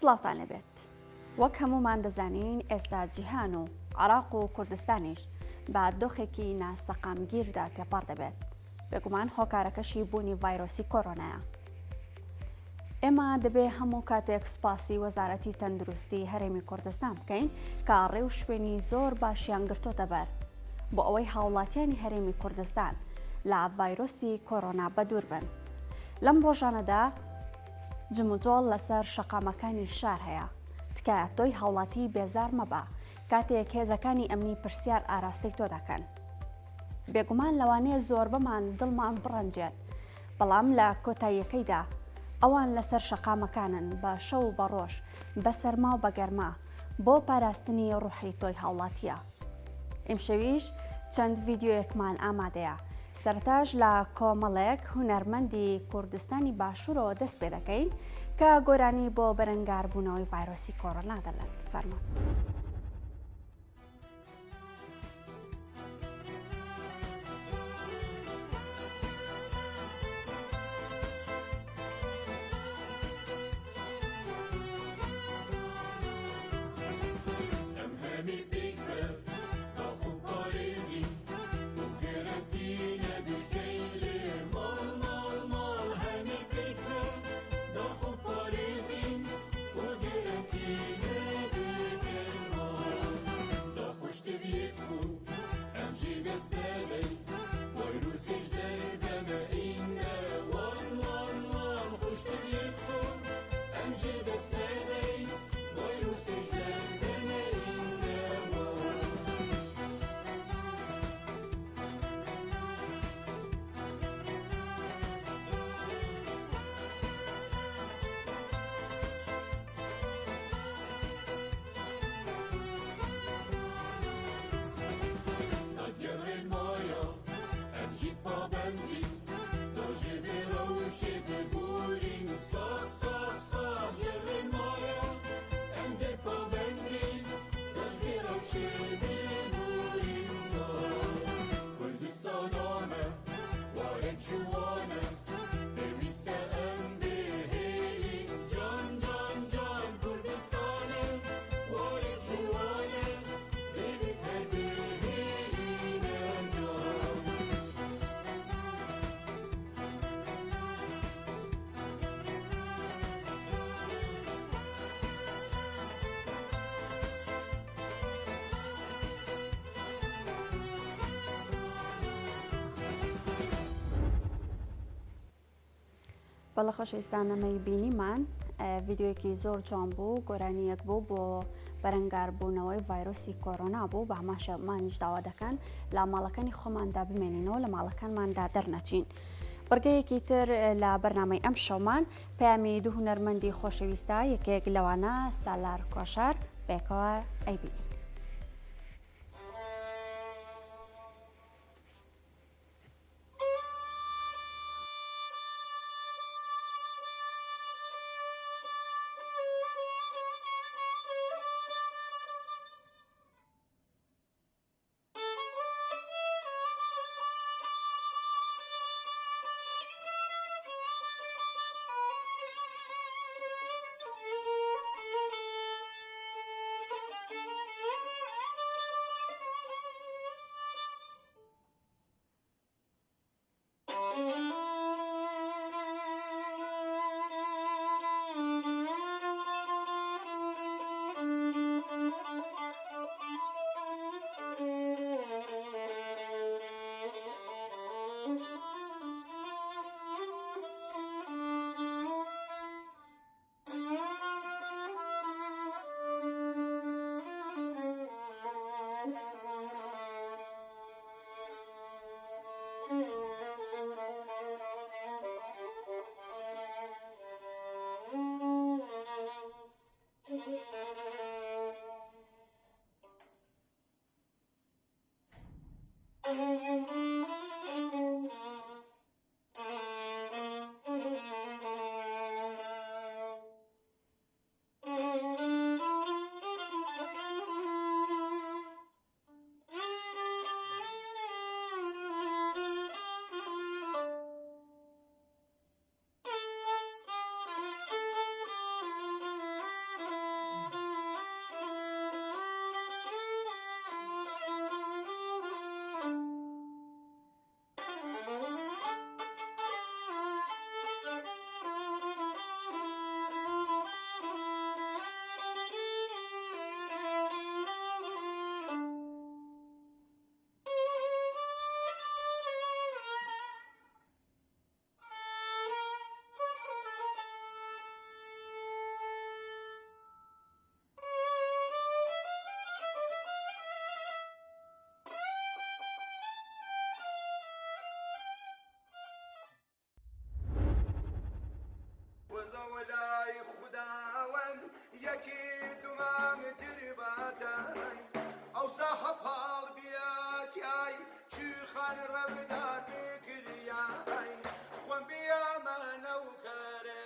سڵاوتان لەبێت. وەک هەموومان دەزانین ئێستا جیهان و عێراق و کوردستانیش بە دۆخێکی ناسەقامگیردا تێپەڕ دەبێت. بێگومان هۆکارەکەشی بوونی ڤایرۆسی کۆڕۆنایە. ئێمە دەبێ هەموو کاتێک سوپاسی وەزارەتی تەندروستی هەرێمی کوردستان بکەین کە ڕێ و شوێنی زۆر باشیان گرتۆتە بەر بۆ ئەوەی هاوڵاتیانی هەرێمی کوردستان لە ڤایرۆسی کۆڕۆنا بەدوور بن. لەم ڕۆژانەدا جموجۆڵ لەسەر شەقامەکانی شار هەیە. تکایە تۆی هاوڵاتی بێزار مەبە کاتێک هێزەکانی ئەمنی پرسیار ئاراستەی تۆ دەکەن. بێگومان لەوانەیە زۆر بەمان دڵمان بڕەنجێت، بەڵام لە کۆتاییەکەیدا ئەوان لەسەر شەقامەکانن بە شەو و بەڕۆژ بە سەرما و بەگەرما بۆ پاراستنی ڕوحی تۆی هاوڵاتیە. ئیمشەویش چەند ڤیدیۆیەکمان ئامادەیە. سەرتاژ لە کۆمەڵێک هونەرمەندی کوردستانی باشوورەوە دەست پێ دەکەین کە گۆرانی بۆ بەرەنگاربوونەوەی ڤایرۆسی کۆڕۆنا دەڵێن. فەرموون. بەڵە خۆشەویستانەمەی بینیمان ڤیدیۆیەکی زۆر جوان بوو، گۆرانیەک بوو بۆ بەرەنگاربوونەوەی ڤایرۆسی کۆڕۆنا بوو. بە هەماشەمانیش داوا دەکەن لە ماڵەکانی خۆماندا بمێنینەوە، لە ماڵەکانماندا دەرنەچین. بڕگەیەکی تر لە بەرنامەی ئەم شەومان پەیامی دوو هونەرمەندی خۆشەویستە، یەکێک لەوانە سالار کۆشار بێکەوە ئەیبینین. مەوسا هەپاڵ بیاچای چیخان ڕەودار بکریای خۆم بیامانە و کارێ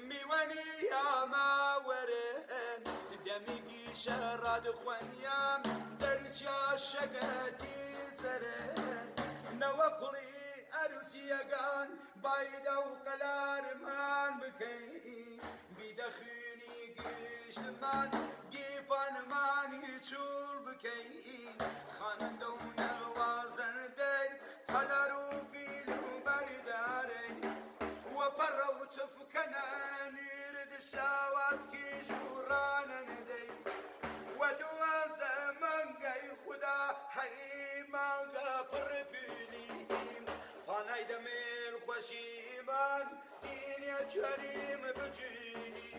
میوانی یاماوەرێ دەمیگی شەڕاد خوێنیام دەرچا شەکەتی زەرێ نەوە قڵی ئەروسیەکان بایدە و قەلارمان بکەین بیدەخوێنی گشتمان گیپانمانی چوڵ بکەین خانەندە و نەوازەندەی قەلار و فیل و بەردارەی وەپەڕە و چفکەنە نیرد شاوازکیش و ڕانەندەی وەدووە زەمەنگەی خوددا هەی مانگە پڕپیلی پانای دەمێر خۆشیمان دینێ جوەریم بجینی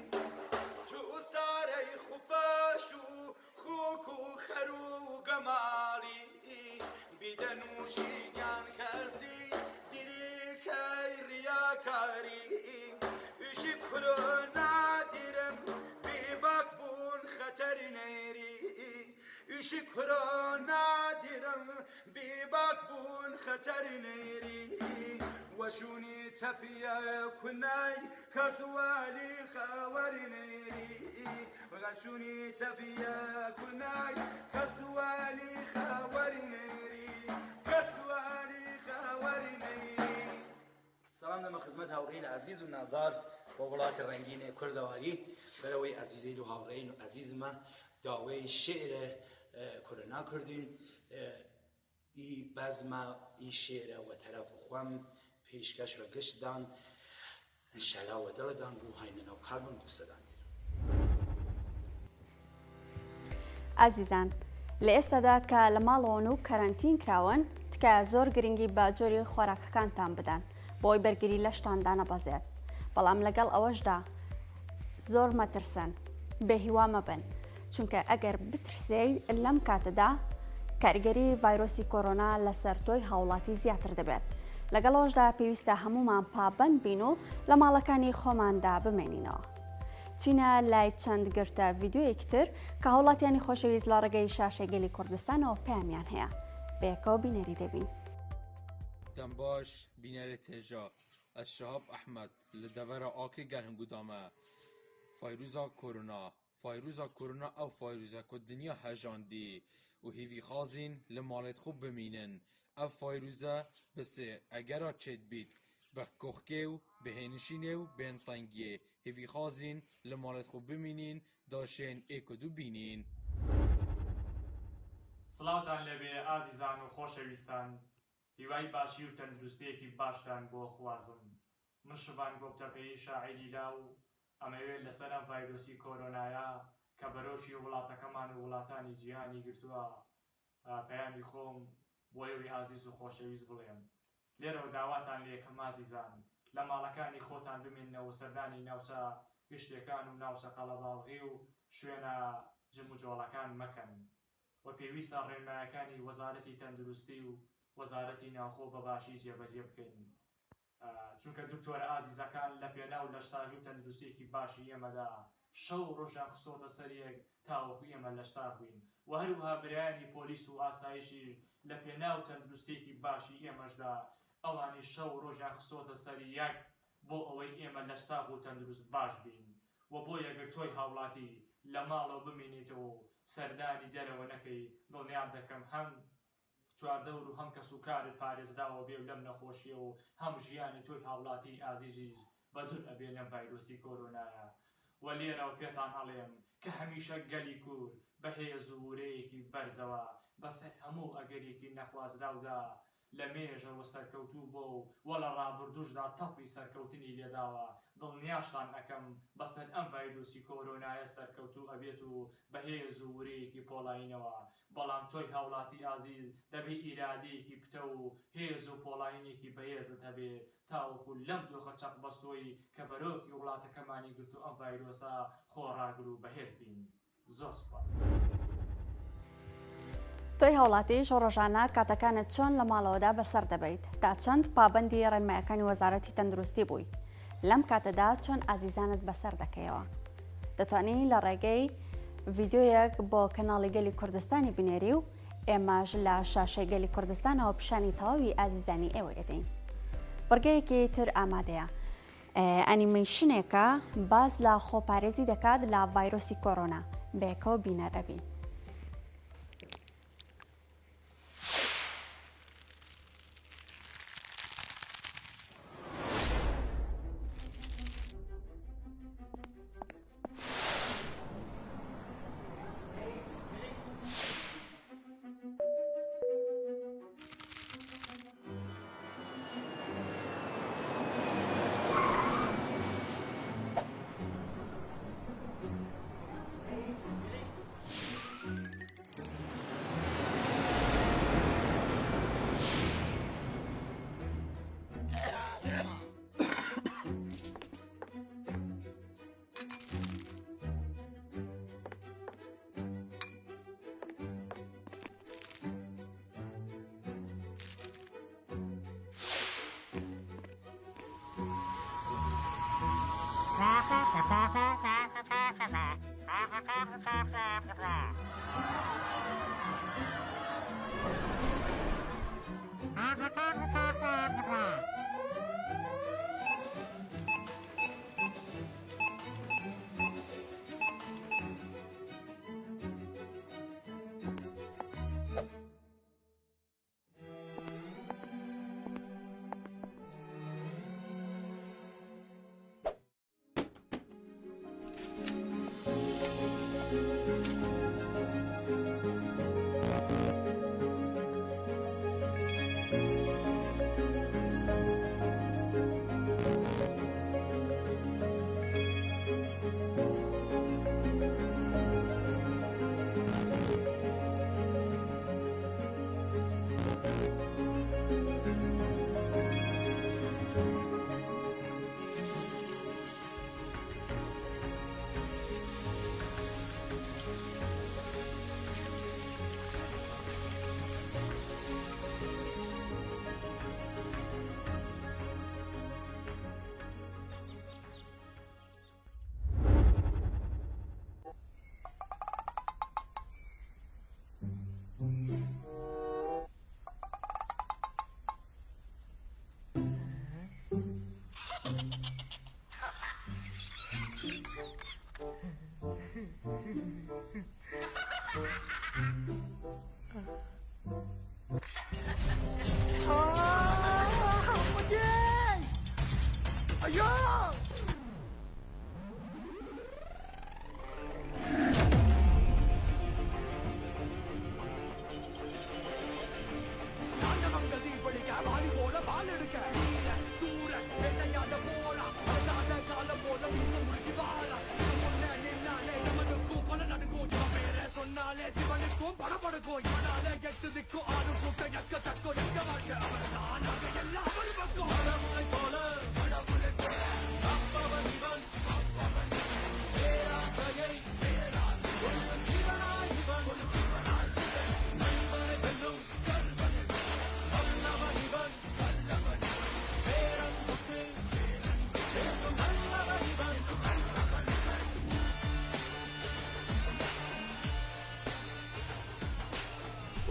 تو سارەی خوپەش و خوک و خەر و گەماڵی بیدەنووشی گیان کەسی دیریکەی ڕیاکاری ئیشی کورۆ نادیرم بیباک بوون خەتەری نەیری ئیشی کورۆ نادیرم بیباک بوون خەتەری نەیری وەشوونی چەپیە کونای کەسوالی خەوەری نەیری وەشوونی چەپیە کونای کەسوالی خەوەری نەیری کەسوالی خەوەری نەیری. سلام دەمە خزمەت هاوڕێین عەزیز و نازار بۆ وڵاتی ڕەنگینێ کوردەواری بەرەوەی عەزیزەی و هاوڕێین و عەزیزمە داوای شعرە کورنا کردین ئی بەزمە ئی شێرە و تەرەف و خوەم پێشکەش و گشتدان ئینشەڵا و دڵدان بوو هاینەنەو کاربن دووسەدان دێن. ئازیزان لە ئێستادا کە لە ماڵەوەن و کەرەنتین کراون تکایە زۆر گرنگی بە جۆری خۆراکەکانتان بدەن بۆی بەرگری لەشتاندا نەبەزێت بەڵام لەگەڵ ئەوەشدا زۆر مەترسن بێهیوا مەبن چونکە ئەگەر بترسێ لەم کاتەدا کاریگەری ڤایرۆسی کۆرۆنا لەسەر تۆی هاوڵاتی زیاتر دەبێت لەگەڵەوەشدا پێویستە هەمومان پابەند بین و لە ماڵەکانی خۆماندا بمێنینەوە. چینە لای چەند گرتە ڤیددیۆیەکتر کە هاوڵاتیانی خۆشەویست لە ڕێگەی شاشەگەلی کوردستانەوە پێیان هەیە بەیەکەوە بینەری دەبین. دەم باش بینەرێت هێژا ئەس شەهاب ئەحمەد لە دەڤەرە ئاکری گەرهەنگودامە فایروزا کۆرونا ئەو فایروزە کە دنیا هەژاندی و هیوی خازین لە ماڵێت خوب بمینن ئەو فایروزە بسێ ئەگەرا چێت بیت بە کۆخکێ و بەهێنشینێ و بێنتەنگیێ هیوی خازین لە ماڵێت خوب بمینین داشێن ئێکۆدو بینین. سڵاوتان لەبێ ئازیزان و خۆشەویستان هیوای باشی و تەندروستیەکی باشتان بۆ خوازم من شڤان گۆپتەپەی شاعیری لا و ئەمەوێت لەسەر ئەم ڤایرۆسی کۆرۆنایە کە بەرۆشی وڵاتەکەمان و وڵاتانی جیهانی گرتووە پەیامی خۆم بۆیەوەی ئازیز و خۆشەویست بڵێم لێرەوە داواتان لێکەم ئازیزان لە ماڵەکانی خۆتان بمێننەوە سەردانی ناوچە گشتەکان و ناوچە قەڵەباڵغی و شوێنە جم و جۆڵەکان مەکەن و پێویستە ڕێنمایەکانی وەزارەتی تەندروستی و وەزارەتی ناوخۆ بەباشی جێبەجێ بکەین چونکە دکتۆرە ئازیزەکان لە پێناو لەشساغی و تەندروستیەکی باشی ئێمەدا شەو ڕۆژان خسۆتە سەریەک تاوەکو ئێمە لەشساغ بووین و هەروها برایانی پۆلیس و ئاسایشی لە پێناو تەندروستیەکی باشی ئێمەشدا ئەوانی شەو ڕۆژان خسۆتە سەری یەک بۆ ئەوەی ئێمە لەشساغ و تەندروست باش بین و بۆ یەگەر تۆی هاوڵاتی لە ماڵەوە بمێنیتەوە سەردانی دەرەوە نەکەی دڵنیام دەکەم هەم چواردەور و هەم کەس و کارت پارێزراوە بێ و لەم نەخۆشیە و هەم ژیانی تۆی هاوڵاتی ئازیزیش بەدور ئەبێ لەم ڤایرۆسی کۆرۆنایە و لێرەوە پێتان هەڵێم کە هەمیشە گەلی کورد بەهێز و ورەیەکی بەرزەوە بەسەر هەموو ئەگەرێکی نەخوازراودا لە مێژەوە سەرکەوتوو بۆ و لە ڕابردوشدا تەپی سەرکەوتنی لێداوە دڵنیاشتان ئەەکەم بەسەر ئەم ڤایرۆسی کۆرۆنایە سەرکەوتوو ئەبێت و بەهێز و ورەیەکی پۆڵاینەوە بەڵام تۆی هاوڵاتی ئازیز دەبێ ئیرادەیەکی پتە و هێز و پۆڵاینێکی بەهێزت هەبێ تاوەکو لەم دۆخە چەق بەستۆی کە بەرۆکی وڵاتەکەمانی گرت و ئەم ڤایرۆسە خۆڕاگر و بەهێز بین. زۆر سوپاس. تۆی هاوڵاتیش ڕۆژانە کاتەکانت چۆن لە ماڵەوەدا بەسەر دەبیت تا چەند پابەندی ڕێنمایەکانی وەزارەتی تەندروستی بووی لەم کاتەدا چۆن ئازیزانت بەسەر دەکەیەوە دەتوانین لە ڕێگەی ڤیددیۆیەک بۆ کەناڵی گەلی کوردستانی بنێری و ئێمەش لە شاشەی گەلی کوردستانەوە پیشانی تەواوی ئازیزانی ئێوە ئێدەین. بڕگەیەکی تر ئامادەیە. ئەنیمەیشنێکە باز لە خۆپارێزی دەکات لە ڤایرۆسی کۆرۆنا. بەیەکەوە بینەرەبین.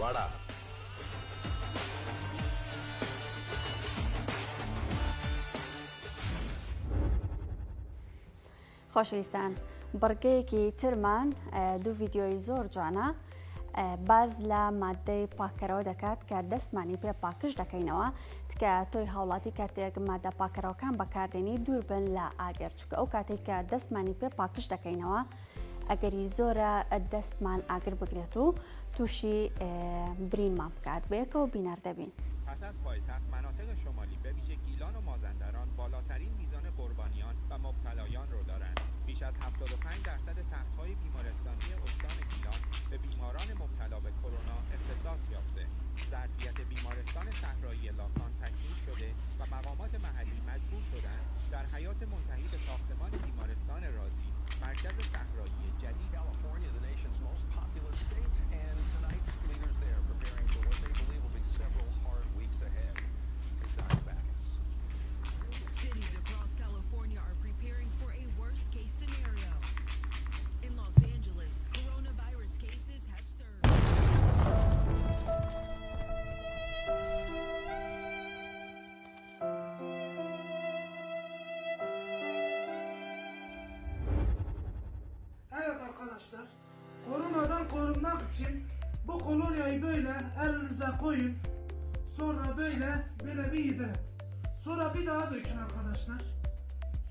வாடா. خۆشەویستان، بڕگەیەکی ترمان دوو ڤیددیۆی زۆر جوانە باز لە مادەی پاکەرەوە دەکات کە دەستمانی پێ پاکش دەکەینەوە تکە تۆی هاوڵاتی کاتێک مادە پاکەرەوەکان بەکاردێنی دوور بن لە ئاگەر چکە ئەو کاتێک کە دەستمانی پێ پاکش دەکەینەوە ئەگەری زۆرە دەستمان ئاگر بگرێت و تووشی برینمان بکات. بەیەکەوە بینەر دەبین. پس از پایتخت مناطق شمالی به ویژه گیلان و مازندران بالاترین میزان قربانیان و مبتلایان رو دارند. بیش از 75% تخت‌های بیمارستانی استان گیلان به بیماران مبتلا به کرونا اختصاص یافته. ظرفیت بیمارستان صحرایی لاکان تکمیل شده و مقامات محلی مجبور شدند در حیات منتهی به ساختمان بیمارستان رازی مرکز صحرایی جدید California, the nation's most populous state, and tonight leaders there preparing for what they believe will be several hard weeks ahead. Here's Dr. Backus. Cities across California are preparing for a worst-case scenario. In Los Angeles, için bu kolonyayı böyle elinize koyun. Sonra böyle bir yedirin. Sonra bir daha dökün arkadaşlar.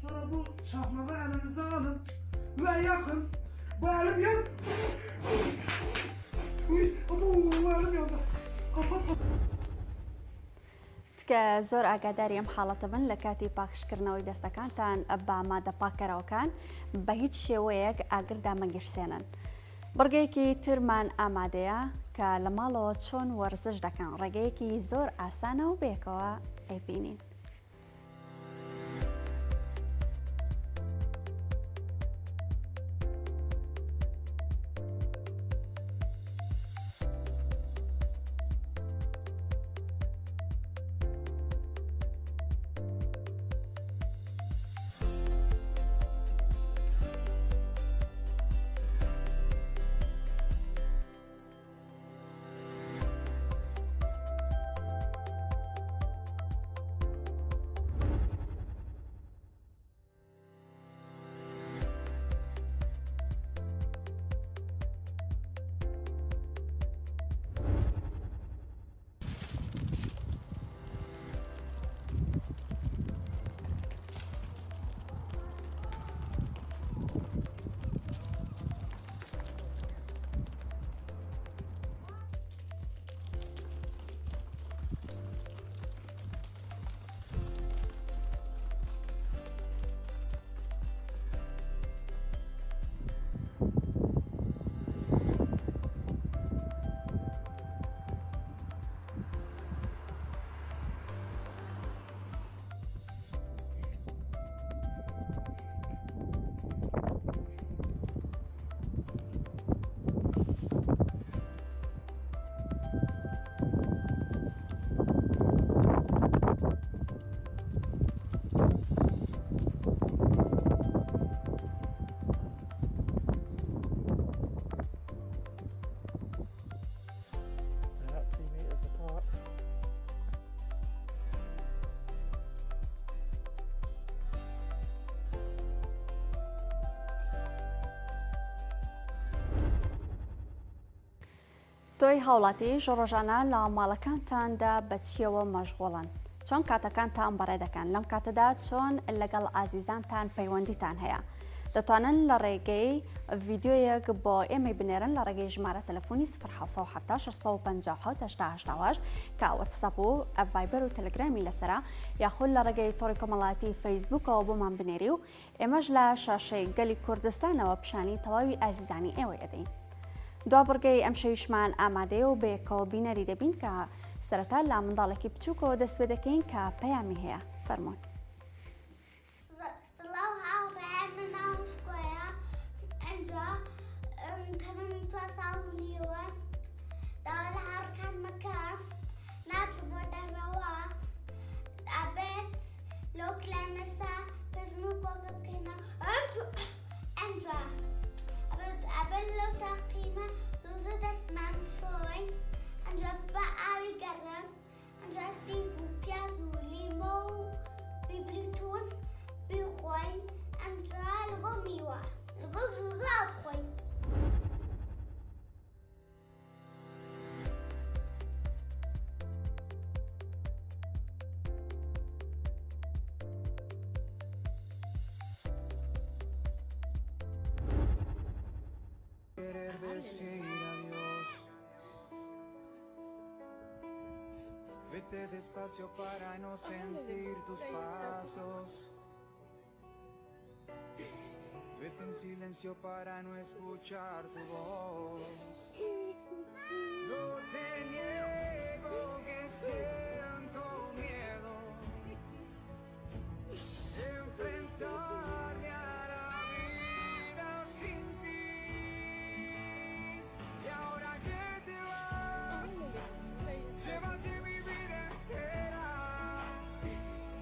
Sonra bu çakmağı elinize alın ve yakın. Bu elim yan. Bu elim yandı. Kapat. کە زۆر ئاگاداری ئەم حاڵەتە بن لە کاتی پاکشکردنەوەی دەستەکانتان بە مادە پاکەرەوەکان بە هیچ شێوەیەک ئاگردا مەگیرسێنن. بڕگەیەکی ترمان ئامادەیە کە لە ماڵەوە چۆن وەرزش دەکەن. ڕێگەیەکی زۆر ئاسانە و بێکەوە ئەیبینین. تۆی هاوڵاتیش ڕۆژانە لە ماڵەکانتاندا بەچیەوە مەشغوڵن؟ چۆن کاتەکانتان بەڕێ دەکەن؟ لەم کاتەدا چۆن لەگەڵ ئازیزانتان پەیوەندیتان هەیە؟ دەتوانن لە ڕێگەی ڤیددیۆیەک بۆ ئێمە بنێرن لە ڕێگەی ژمارە تەلەفۆنی 0 657 کە وەتسەپ و ڤایبەر و تەلەگرامی لەسرە، یاخود لە ڕێگەی تۆڕی کۆمەڵایەتی فەیسبووکەوە بۆمان بنێری و ئێمەش لە شاشەی گەلی کوردستانەوە پیشانی تەواوی ئازیزانی ئێوە ئەدەین. دوا بڕگەی ئەم شەویشمان ئامادەیە و بەیەکەوە بینەری دەبین کە سەرەتا لا منداڵێکی بچووکەوە دەست پێ دەکەین کە پەیامی هەیە. فەرموون. Vete despacio para no sentir tus pasos. Vete en silencio para no escuchar tu voz. No te niego que siento miedo de enfrentarme a la vida sin ti. Y ahora que te vas, llévate mi vida entera.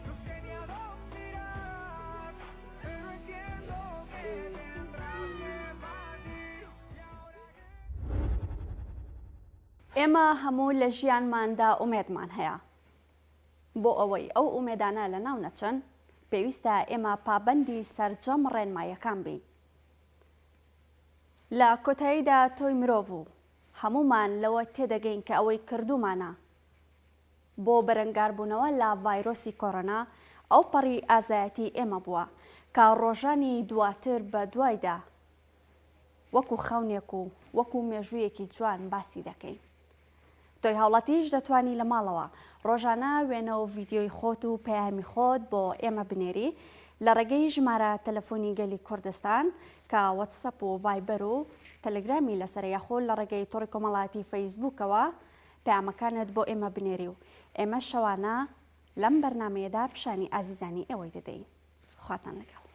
No sé ni a dónde irás, pero entiendo que tendrás que partir. Y ahora que... ئێمە هەموو لە ژیانماندا ئومێدمان هەیە. بۆ ئەوەی ئەو ئومێدانە لە ناو نەچن، پێویستە ئێمە پابەندی سەرجەم ڕێنماییەکان بین. لە کۆتاییدا تۆی مرۆڤ و هەمومان لەوە تێدەگەین کە ئەوەی کردومانە بۆ بەرەنگاربوونەوە لە ڤایرۆسی کۆڕۆنا ئەو پەڕی ئازایەتی ئێمە بووە کە ڕۆژانی دواتر بە دوایدا وەکو خەونێک و وەکو مێژوویەکی جوان باسی دەکەین. تۆی هاوڵاتیش دەتوانی لە ماڵەوە ڕۆژانە وێنە و ڤیددیۆی خۆت و پەیامی خۆت بۆ ئێمە بنێری لە ڕێگەی ژمارە تەلەفۆنی گەلی کوردستان کە وەتسەپ و ڤایبەر و تەلەگرامی لەسەر یاخۆ لە ڕێگەی تۆڕی کۆمەڵایەتی فەیسبووکەوە پەیامەکانت بۆ ئێمە بنێری و ئێمە شەوانە لەم بەرنمەیەدا پیشانی ئازیزانی ئێوەی دەدەین. خواتان لەگەڵ.